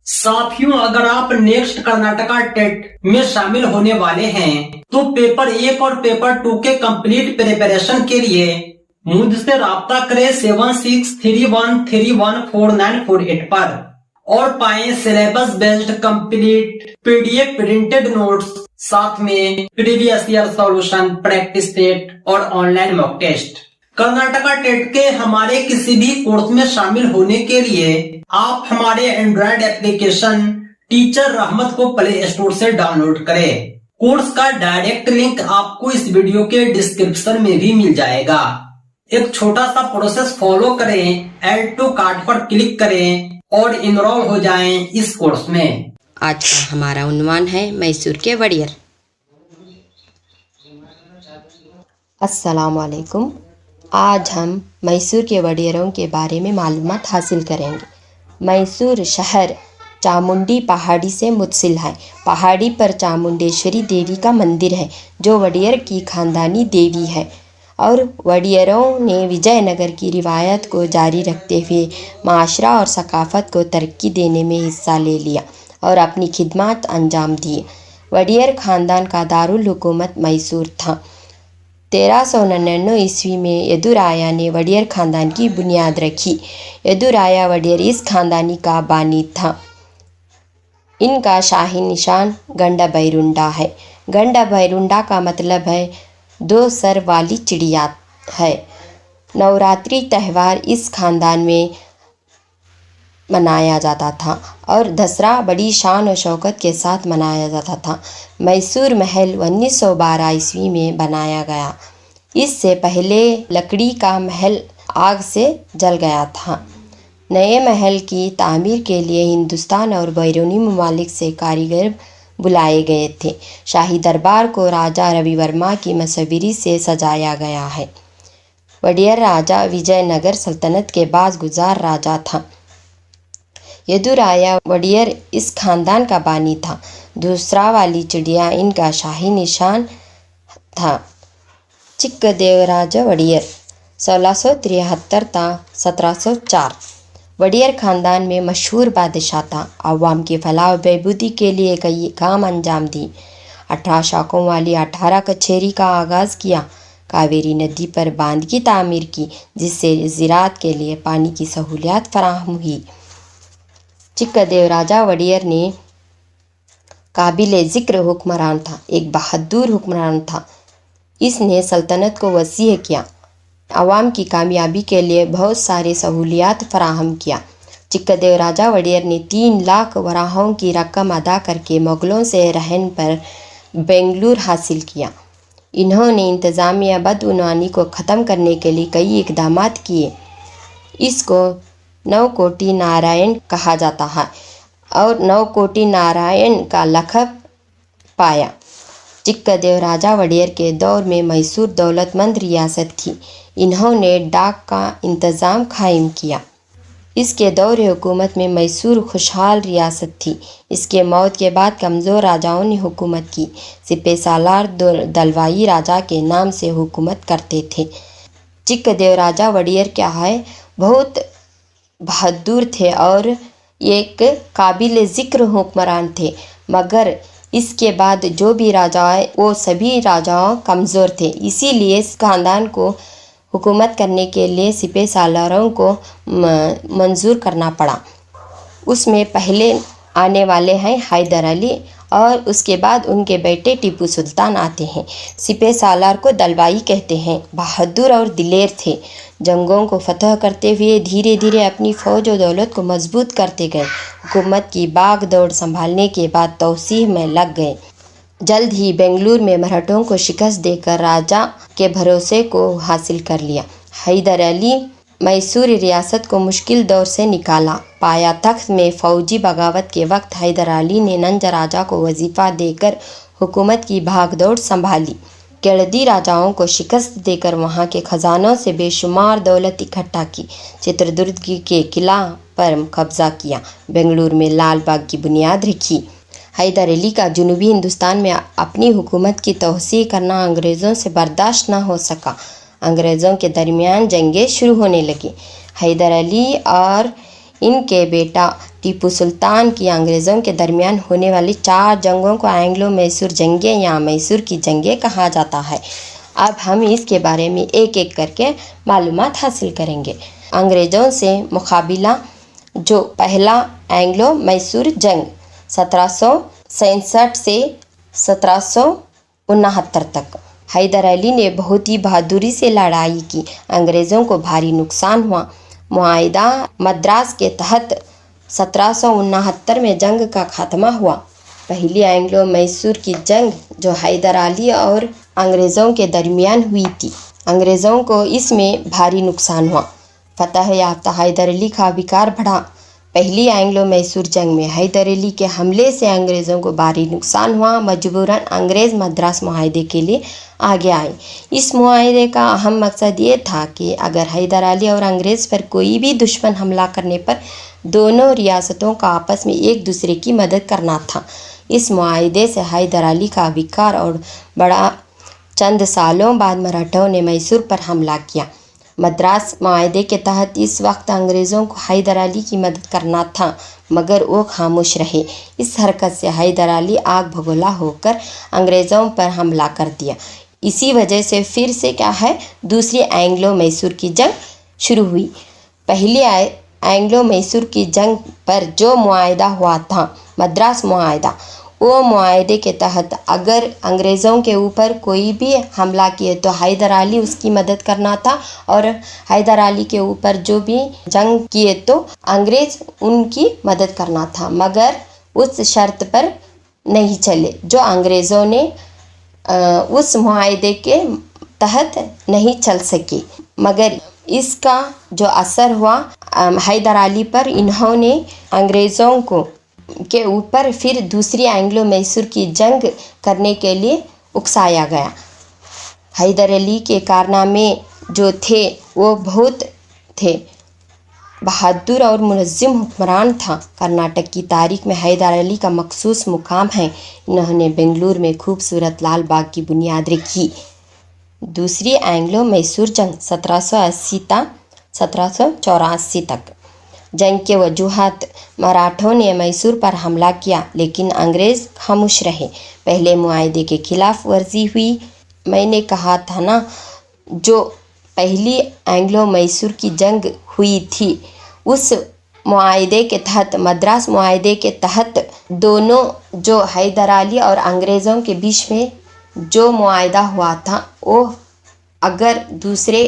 साथियों, अगर आप नेक्स्ट कर्नाटका टेट में शामिल होने वाले हैं तो पेपर 1 और पेपर 2 के कंप्लीट प्रिपरेशन के लिए मुझसे राब्ता करें 7631314948 पर और पाएं syllabus based complete PDF printed notes, साथ में previous year solution, practice set और online mock test. Karnataka TET के हमारे किसी भी कोर्स में शामिल होने के लिए आप हमारे एंड्रॉइड एप्लीकेशन टीचर रहमत को प्ले स्टोर से डाउनलोड करें। कोर्स का डायरेक्ट लिंक आपको इस वीडियो के डिस्क्रिप्शन में भी मिल जाएगा। एक छोटा सा प्रोसेस फॉलो करें, ऐड टू कार्ट पर क्लिक करें और इनरोल हो जाएं इस कोर्स में। आज का हमारा उन्वान है मैसूर के वड़ियर। अस्सलाम वालेकुम। आज हम मैसूर के वड़ियरों के बारे में मालूमात हासिल करेंगे। मैसूर शहर चामुंडी पहाड़ी से मुत्सिल है। पहाड़ी पर चामुंडेश्वरी देवी का मंदिर है जो वड़ियर की खानदानी देवी है और वड़ियरों ने विजयनगर की रिवायत को जारी रखते हुए माशरा और सकाफ़त को तरक्की देने में हिस्सा ले लिया और अपनी खिदमत अंजाम दिए। वड़ियर ख़ानदान का दारुल हुकूमत मैसूर था। 1399 ईस्वी में यदुराया ने वड़ियर ख़ानदान की बुनियाद रखी। यदुराया वड़ियर इस ख़ानदानी का बानी था। इनका शाही निशान गंडा बैरुंडा है। गंडा बैरुंडा का मतलब है 2 सर वाली चिड़िया है। नवरात्रि त्यौहार इस ख़ानदान में मनाया जाता था और दसरा बड़ी शान और शौकत के साथ मनाया जाता था। मैसूर महल 1912 ईस्वी में बनाया गया। इससे पहले लकड़ी का महल आग से जल गया था। नए महल की तामीर के लिए हिंदुस्तान और बैरूनी ममालिक से कारीगर बुलाए गए थे। शाही दरबार को राजा रवि वर्मा की मसवीरी से सजाया गया है। वड़ियर राजा विजयनगर सल्तनत के बाज़गुज़ार राजा था। यदुराया वड़ियर इस खानदान का बानी था। दूसरा वाली चिड़िया इनका शाही निशान था। चिक्कदेवराजा वड़ियर 1673 था 1704। वड़ियर ख़ानदान में मशहूर बादशाह था। अवाम की फलाह बहबूदी के लिए कई काम अंजाम दी। 18 शाखों वाली 18 कचहरी का आगाज़ किया। कावेरी नदी पर बांध की तामीर की जिससे ज़राअत के लिए पानी की सहूलियत फराहम हुई। चिक्कदेवराजा वड़ियर ने काबिल ज़िक्र हुक्मरान था। एक बहादुर हुक्मरान था। इसने सल्तनत को वसीह किया। अवाम की कामयाबी के लिए बहुत सारे सहूलियात फराहम किया। चिक्कदेवराजा वड़ियर ने 3 लाख वराहों की रकम अदा करके मुग़लों से रहन पर बेंगलुरु हासिल किया। इन्होंने इंतज़ामिया बदउनवानी को ख़त्म करने के लिए कई इक़दाम किए। इसको नवकोटि नारायण कहा जाता है और नवकोटि नारायण का लक़ब पाया। चिक्कदेवराजा वड़ियर के दौर में मैसूर दौलतमंद रियासत थी। इन्होंने डाक का इंतज़ाम कायम किया। इसके दौर हुकूमत में मैसूर खुशहाल रियासत थी। इसके मौत के बाद कमज़ोर राजाओं ने हुकूमत की। सिपह सालार दलवाई राजा के नाम से हुकूमत करते थे। चिक्कदेवराजा वड़ियर क्या है, बहुत बहादुर थे और एक काबिल ज़िक्र हुक्मरान थे, मगर इसके बाद जो भी राजा आए वो सभी राजाओं कमज़ोर थे। इसीलिए इस ख़ानदान को हुकूमत करने के लिए सिपह सालारों को मंजूर करना पड़ा। उसमें पहले आने वाले हैं हैदर अली और उसके बाद उनके बेटे टीपू सुल्तान आते हैं। सिपह सालार को दलवाई कहते हैं। बहादुर और दिलेर थे। जंगों को फतह करते हुए धीरे धीरे अपनी फ़ौज और दौलत को मजबूत करते गए। हुकूमत की बाग दौड़ संभालने के बाद तौसीह में लग गए। जल्द ही बेंगलुरु में मराठों को शिकस्त देकर राजा के भरोसे को हासिल कर लिया। हैदर अली मैसूर रियासत को मुश्किल दौर से निकाला पाया। तख्त में फ़ौजी बगावत के वक्त हैदर अली ने नंज राजा को वजीफ़ा देकर हुकूमत की भागदौड़ संभाली। केळदी राजाओं को शिकस्त देकर वहाँ के ख़जानों से बेशुमार दौलत इकट्ठा की। चित्रदुर्ग के किला पर कब्ज़ा किया। बेंगलुरु में लाल बाग की बुनियाद रखी। हैदर अली का जनूबी हिंदुस्तान में अपनी हुकूमत की तोसीह करना अंग्रेज़ों से बर्दाश्त न हो सका। अंग्रेज़ों के दरमियान जंगें शुरू होने लगी। हैदर अली और इनके बेटा टीपू सुल्तान की अंग्रेज़ों के दरमियान होने वाली 4 जंगों को एंग्लो मैसूर जंगें या मैसूर की जंगें कहा जाता है। अब हम इसके बारे में एक एक करके मालूमात हासिल करेंगे। अंग्रेज़ों से मुकाबला जो पहला एंग्लो मैसूर जंग 1767 से 1769 तक। हैदर अली ने बहुत ही बहादुरी से लड़ाई की। अंग्रेज़ों को भारी नुकसान हुआ। मुआहिदा मद्रास के तहत 1769 में जंग का खात्मा हुआ। पहली एंग्लो मैसूर की जंग जो हैदर अली और अंग्रेज़ों के दरमियान हुई थी, अंग्रेज़ों को इसमें भारी नुकसान हुआ। फतह याफ्ता हैदर अली का विकार बढ़ा। पहली एंग्लो मैसूर जंग में हैदर अली के हमले से अंग्रेज़ों को भारी नुकसान हुआ। मजबूरन अंग्रेज़ मद्रास मुआहिदे के लिए आगे आए। इस मुआहिदे का अहम मकसद ये था कि अगर हैदर अली और अंग्रेज़ पर कोई भी दुश्मन हमला करने पर दोनों रियासतों का आपस में एक दूसरे की मदद करना था। इस मुआहिदे से हैदर अली का विकार और बड़ा। चंद सालों बाद मराठों ने मैसूर पर हमला किया। मद्रास मुआहिदे के तहत इस वक्त अंग्रेज़ों को हैदर अली की मदद करना था, मगर वो खामोश रहे। इस हरकत से हैदर अली आग भगोला होकर अंग्रेज़ों पर हमला कर दिया। इसी वजह से फिर से क्या है, दूसरी एंग्लो मैसूर की जंग शुरू हुई। पहली एंग्लो मैसूर की जंग पर जो मुआहिदा हुआ था, मद्रास मुआहिदा, वो मुआहिदे के तहत अगर अंग्रेज़ों के ऊपर कोई भी हमला किए तो हैदर अली उसकी मदद करना था, और हैदर अली के ऊपर जो भी जंग किए तो अंग्रेज़ उनकी मदद करना था, मगर उस शर्त पर नहीं चले जो अंग्रेज़ों ने उस मुआहिदे के तहत नहीं चल सके। मगर इसका जो असर हुआ हैदर अली पर, इन्होंने अंग्रेज़ों को के ऊपर फिर दूसरी एंग्लो मैसूर की जंग करने के लिए उकसाया गया। हैदर अली के कारनामे जो थे वो बहुत थे। बहादुर और मुनज़्ज़म हुक्मरान था। कर्नाटक की तारीख में हैदर अली का मखसूस मुकाम है। इन्होंने बेंगलुरु में खूबसूरत लाल बाग की बुनियाद रखी। दूसरी एंग्लो मैसूर जंग 1780 से 1784 तक। जंग के वजूहात, मराठों ने मैसूर पर हमला किया लेकिन अंग्रेज़ खामोश रहे। पहले मुआहिदे के खिलाफ वर्जी हुई। मैंने कहा था ना, जो पहली एंग्लो मैसूर की जंग हुई थी उस मुआहिदे के तहत, मद्रास मुआहिदे के तहत दोनों जो हैदर अली और अंग्रेज़ों के बीच में जो मुआहिदा हुआ था, वो अगर दूसरे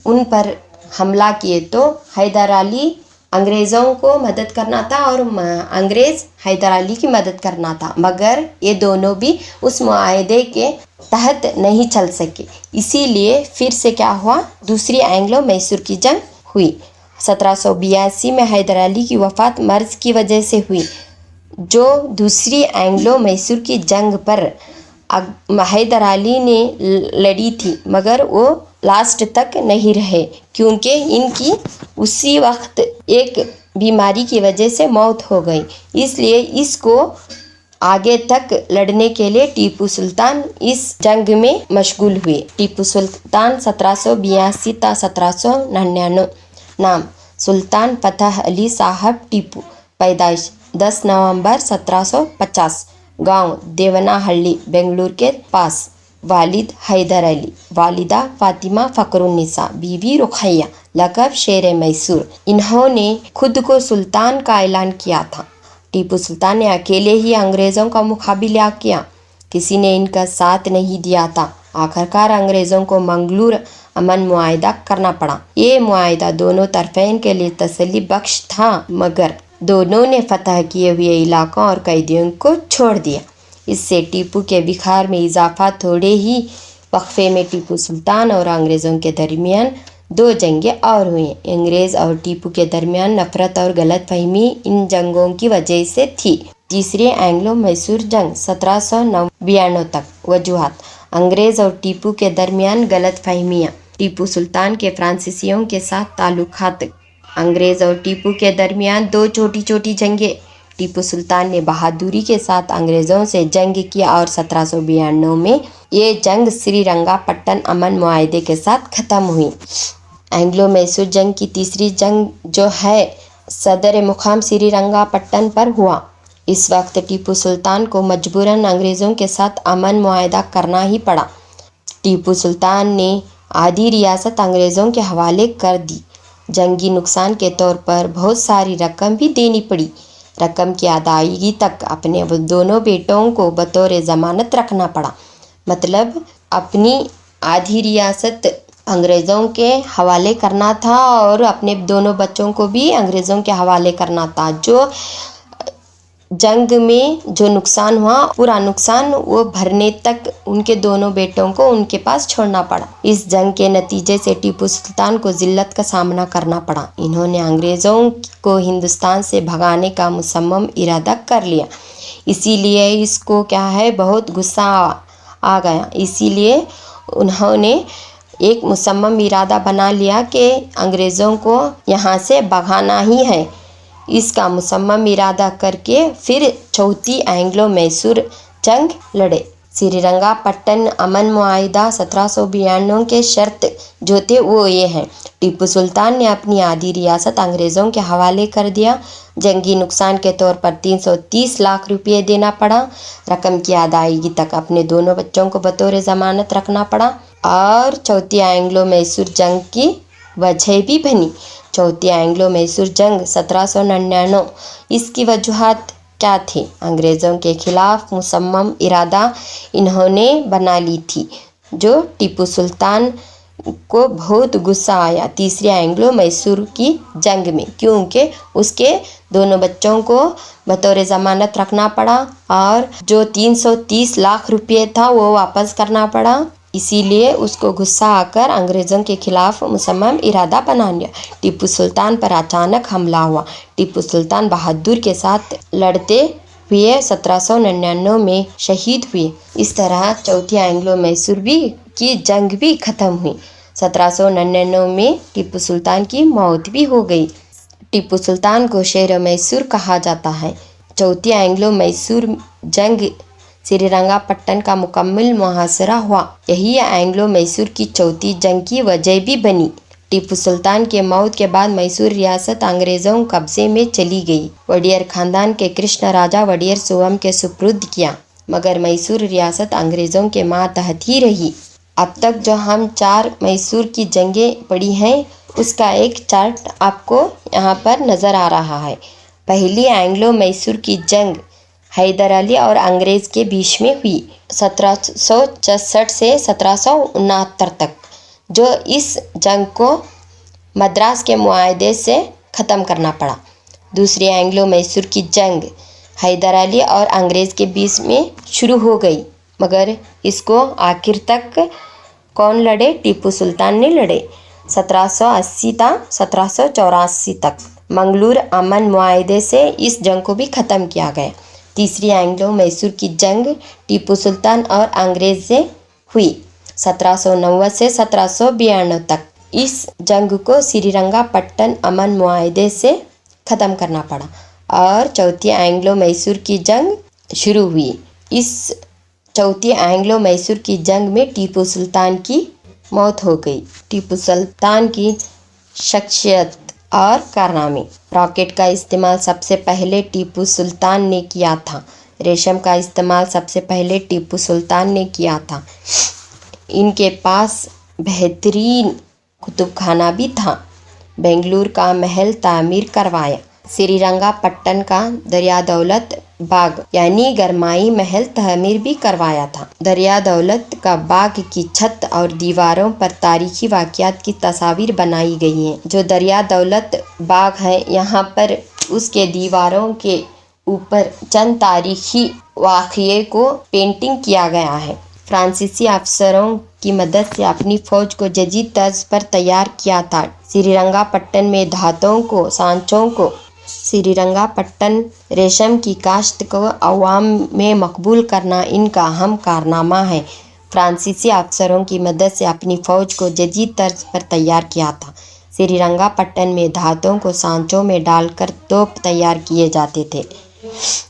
उन पर हमला किए तो हैदर अली अंग्रेज़ों को मदद करना था और अंग्रेज़ हैदर अली की मदद करना था, मगर ये दोनों भी उस मुआहिदे के तहत नहीं चल सके। इसीलिए फिर से क्या हुआ, दूसरी एंग्लो मैसूर की जंग हुई। 1782 में हैदर अली की वफ़ात मर्ज की वजह से हुई। जो दूसरी एंग्लो मैसूर की जंग पर हैदर अली ने लड़ी थी, मगर वो लास्ट तक नहीं रहे क्योंकि इनकी उसी वक्त एक बीमारी की वजह से मौत हो गई। इसलिए इसको आगे तक लड़ने के लिए टीपू सुल्तान इस जंग में मशगूल हुए। टीपू सुल्तान 1782 से 1799। नाम सुल्तान फतह अली साहब टीपू। पैदाइश 10 नवंबर 1750। गांव देवनाहल्ली बेंगलुरु के पास। वालिद हैदर अली, वालिदा फातिमा फ़खरुन्निसा, बीवी रुखैया, लक़ब शेर मैसूर। इन्होंने खुद को सुल्तान का ऐलान किया था। टीपू सुल्तान ने अकेले ही अंग्रेज़ों का मुकाबला किया, किसी ने इनका साथ नहीं दिया था। आखिरकार अंग्रेज़ों को मंगलूर अमन मुआहिदा करना पड़ा। ये मुआहिदा दोनों तरफ़ैन के लिए तसल्ली बख्श था, मगर दोनों ने फतह किए हुए इलाकों और कैदियों को छोड़ दिया। इससे टीपू के विकार में इजाफा। थोड़े ही वक्फे में टीपू सुल्तान और अंग्रेज़ों के दरमियान 2 जंगें और हुई। अंग्रेज़ और टीपू के दरमियान नफरत और गलतफहमी इन जंगों की वजह से थी। तीसरी एंग्लो मैसूर जंग 1792 तक। वजूहात, अंग्रेज़ और टीपू के दरमियान गलतफहमियाँ। टीपू सुल्तान के फ्रांसीसियों के साथ ताल्लुकात। अंग्रेज़ और टीपू के दरमियान 2 छोटी जंगें। टीपू सुल्तान ने बहादुरी के साथ अंग्रेज़ों से जंग किया और 1792 में ये जंग श्रीरंगापट्टन अमन मुआहिदे के साथ ख़त्म हुई। एंग्लो मैसूर जंग की तीसरी जंग जो है सदर मुकाम श्रीरंगापट्टन पर हुआ। इस वक्त टीपू सुल्तान को मजबूरन अंग्रेज़ों के साथ अमन मुआहदा करना ही पड़ा। टीपू सुल्तान ने आधी रियासत अंग्रेज़ों के हवाले कर दी। जंगी नुकसान के तौर पर बहुत सारी रकम भी देनी पड़ी। रकम की अदायगी तक अपने दोनों बेटों को बतौर ज़मानत रखना पड़ा। मतलब अपनी आधी रियासत अंग्रेज़ों के हवाले करना था और अपने दोनों बच्चों को भी अंग्रेज़ों के हवाले करना था। जो जंग में जो नुकसान हुआ, पूरा नुकसान वो भरने तक उनके दोनों बेटों को उनके पास छोड़ना पड़ा। इस जंग के नतीजे से टीपू सुल्तान को जिल्लत का सामना करना पड़ा। इन्होंने अंग्रेज़ों को हिंदुस्तान से भगाने का मुसम्मम इरादा कर लिया। इसीलिए इसको क्या है, बहुत गुस्सा आ गया। इसीलिए उन्होंने एक मुसम्मम इरादा बना लिया कि अंग्रेज़ों को यहाँ से भगाना ही है। इसका मुसम्मम इरादा करके फिर चौथी एंग्लो मैसूर जंग लड़े। श्रीरंगापट्टन अमन मुआहिदा 1792 के शर्त जो थे वो ये हैं। टीपू सुल्तान ने अपनी आधी रियासत अंग्रेज़ों के हवाले कर दिया। जंगी नुकसान के तौर पर 330 लाख रुपये देना पड़ा। रकम की अदायगी तक अपने दोनों बच्चों को बतौर ज़मानत रखना पड़ा। और चौथी एंग्लो मैसूर जंग की वजह भी बनी। चौथी एंग्लो मैसूर जंग 1799, इसकी वजूहात क्या थी? अंग्रेज़ों के खिलाफ मुसम्मम इरादा इन्होंने बना ली थी, जो टीपू सुल्तान को बहुत गुस्सा आया तीसरी एंग्लो मैसूर की जंग में, क्योंकि उसके दोनों बच्चों को बतौर ज़मानत रखना पड़ा और जो 330 लाख रुपये था वो वापस करना पड़ा। इसीलिए उसको गुस्सा आकर अंग्रेज़ों के खिलाफ मुसम्मम इरादा बना लिया। टीपू सुल्तान पर अचानक हमला हुआ। टीपू सुल्तान बहादुर के साथ लड़ते हुए 1799 में शहीद हुए। इस तरह चौथी एंग्लो मैसूर की जंग भी ख़त्म हुई। 1799 में टीपू सुल्तान की मौत भी हो गई। टीपू सुल्तान को शेर मैसूर कहा जाता है। चौथी एंग्लो मैसूर जंग श्रीरंगापट्टन का मुकम्मल मुहासरा हुआ। यही एंग्लो मैसूर की चौथी जंग की वजह भी बनी। टीपू सुल्तान के मौत के बाद मैसूर रियासत अंग्रेज़ों कब्जे में चली गई। वडियर खानदान के कृष्ण राजा वडियर सोम के सुपुर्द किया, मगर मैसूर रियासत अंग्रेज़ों के मातहत ही रही। अब तक जो हम 4 मैसूर की जंगें पढ़ी हैं, उसका एक चार्ट आपको यहाँ पर नज़र आ रहा है। पहली एंग्लो मैसूर की जंग हैदर अली और अंग्रेज़ के बीच में हुई 1766 से 1769 तक, जो इस जंग को मद्रास के मुआहदे से ख़त्म करना पड़ा। दूसरी एंग्लो मैसूर की जंग हैदर अली और अंग्रेज़ के बीच में शुरू हो गई, मगर इसको आखिर तक कौन लड़े? टीपू सुल्तान ने लड़े। 1780 था 1784 तक मंगलूर अमन मुआहदे से इस जंग को भी ख़त्म किया गया। तीसरी एंग्लो मैसूर की जंग टीपू सुल्तान और अंग्रेज़ से हुई 1790 से 1792 तक। इस जंग को श्रीरंगापट्टन अमन मुआहदे से ख़त्म करना पड़ा और चौथी एंग्लो मैसूर की जंग शुरू हुई। इस चौथी एंग्लो मैसूर की जंग में टीपू सुल्तान की मौत हो गई। टीपू सुल्तान की शख्सियत और कारनामे। रॉकेट का इस्तेमाल सबसे पहले टीपू सुल्तान ने किया था। रेशम का इस्तेमाल सबसे पहले टीपू सुल्तान ने किया था। इनके पास बेहतरीन कुतुबखाना भी था। बेंगलुरु का महल तामीर करवाया। श्रीरंगापट्टन का दरिया दौलत बाग यानी गरमाई महल तामीर भी करवाया था। दरिया दौलत का बाग की छत और दीवारों पर तारीखी वाक़यात की तस्वीर बनाई गई हैं। जो दरिया दौलत बाग है, यहाँ पर उसके दीवारों के ऊपर चंद तारीखी वाक़ये को पेंटिंग किया गया है। फ्रांसीसी अफसरों की मदद से अपनी फ़ौज को जदीद तर्ज पर तैयार किया था। श्रीरंगापट्टन में धातुओं को सांचों को श्रीरंगापट्टन रेशम की काश्त को अवाम में मकबूल करना इनका अहम कारनामा है। फ्रांसीसी अफसरों की मदद से अपनी फ़ौज को जदीद तर्ज पर तैयार किया था। श्रीरंगापट्टन में धातुओं को सांचों में डालकर तोप तैयार किए जाते थे।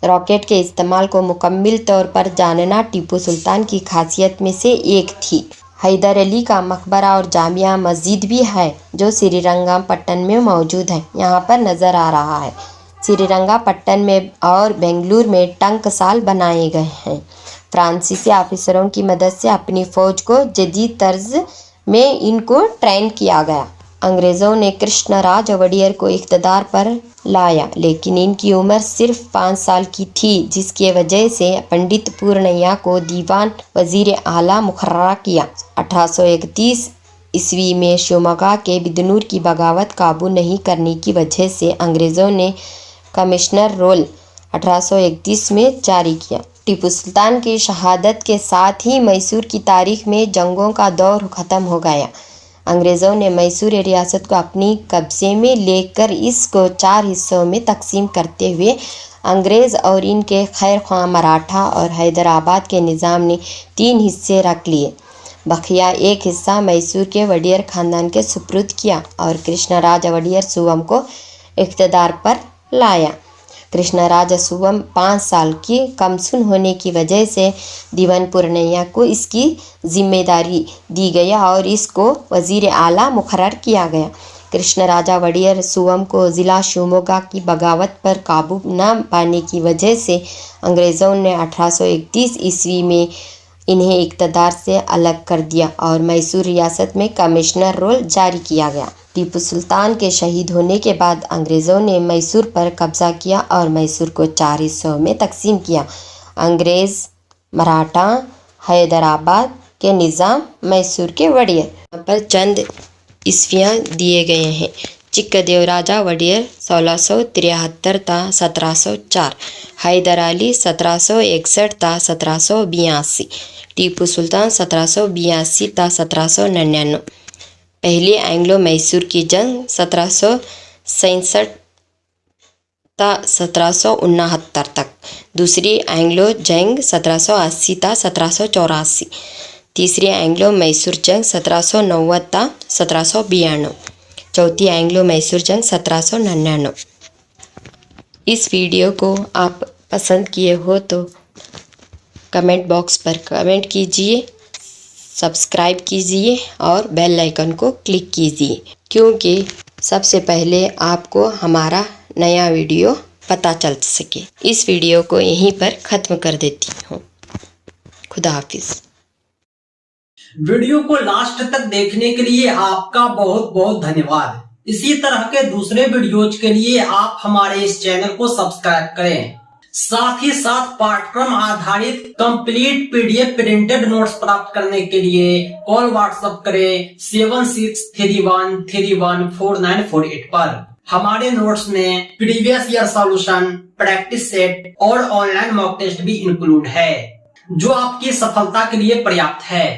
रॉकेट के इस्तेमाल को मुकम्मल तौर पर जानना टीपू सुल्तान की खासियत में से एक थी। हैदर अली का मकबरा और जामिया मस्जिद भी है जो श्रीरंगपट्टन में मौजूद है, यहाँ पर नज़र आ रहा है। श्रीरंगपट्टन में और बेंगलुरु में टंकसाल बनाए गए हैं। फ्रांसीसी ऑफिसरों की मदद से अपनी फ़ौज को जदीद तर्ज में इनको ट्रेन किया गया। अंग्रेज़ों ने कृष्णराज वड़ियर को इक़्तिदार पर लाया, लेकिन इनकी उम्र सिर्फ 5 साल की थी, जिसकी वजह से पंडित पूर्णैया को दीवान वज़ीर आला मुकर्रर किया। 1831 ईस्वी में शिवमोगा के बिदनूर की बगावत काबू नहीं करने की वजह से अंग्रेज़ों ने कमिश्नर रोल 1831 में जारी किया। टीपू सुल्तान की शहादत के साथ ही मैसूर की तारीख में जंगों का दौर ख़त्म हो गया। अंग्रेज़ों ने मैसूर रियासत को अपनी कब्जे में लेकर इसको 4 हिस्सों में तकसीम करते हुए अंग्रेज़ और इनके खैर ख्वाह मराठा और हैदराबाद के निज़ाम ने 3 हिस्से रख लिए। बकिया एक हिस्सा मैसूर के वड़ियर ख़ानदान के सुपुर्द किया और कृष्णराज वड़ियर सुवम को इक़्तिदार पर लाया। कृष्णराज सुवम 5 साल की कमसुन होने की वजह से दीवान पूर्णैया को इसकी जिम्मेदारी दी गई और इसको वज़ीर आला मुकर्रर किया गया। कृष्णराजा वड़ियर सुवम को ज़िला शिवमोगा की बगावत पर काबू न पाने की वजह से अंग्रेज़ों ने 1831 ईस्वी में इन्हें इक़्तिदार से अलग कर दिया और मैसूर रियासत में कमिश्नर रोल जारी किया गया। टीपू सुल्तान के शहीद होने के बाद अंग्रेज़ों ने मैसूर पर कब्ज़ा किया और मैसूर को 4 हिस्सों में तकसीम किया। अंग्रेज़, मराठा, हैदराबाद के निज़ाम, मैसूर के वड़ियर। यहाँ पर चंद ईस्वियाँ दिए गए हैं। चिक्कदेवराजा वड़ियर 1673 ता 1704, हैदर अली 1761 ता 1782, टीपू सुल्तान 1782 ता 1799। पहली एंग्लो मैसूर की जंग 1767 ता 1769 तक, दूसरी एंग्लो जंग 1780 ता 1784, तीसरी एंग्लो मैसूर जंग 1790 ता 1792, चौथी एंग्लो मैसूर जंग 1799। इस वीडियो को आप पसंद किए हो तो कमेंट बॉक्स पर कमेंट कीजिए, सब्सक्राइब कीजिए और बेल आइकन को क्लिक कीजिए, क्योंकि सबसे पहले आपको हमारा नया वीडियो पता चल सके। इस वीडियो को यहीं पर ख़त्म कर देती हूँ। खुदा हाफिज़। वीडियो को लास्ट तक देखने के लिए आपका बहुत बहुत धन्यवाद। इसी तरह के दूसरे वीडियोज के लिए आप हमारे इस चैनल को सब्सक्राइब करें। साथ ही साथ पाठ्यक्रम आधारित कंप्लीट पीडीएफ प्रिंटेड नोट्स प्राप्त करने के लिए कॉल व्हाट्सएप करें 7631314948 पर। हमारे नोट्स में previous year solution, practice set और ऑनलाइन मॉक टेस्ट भी इंक्लूड है, जो आपकी सफलता के लिए पर्याप्त है।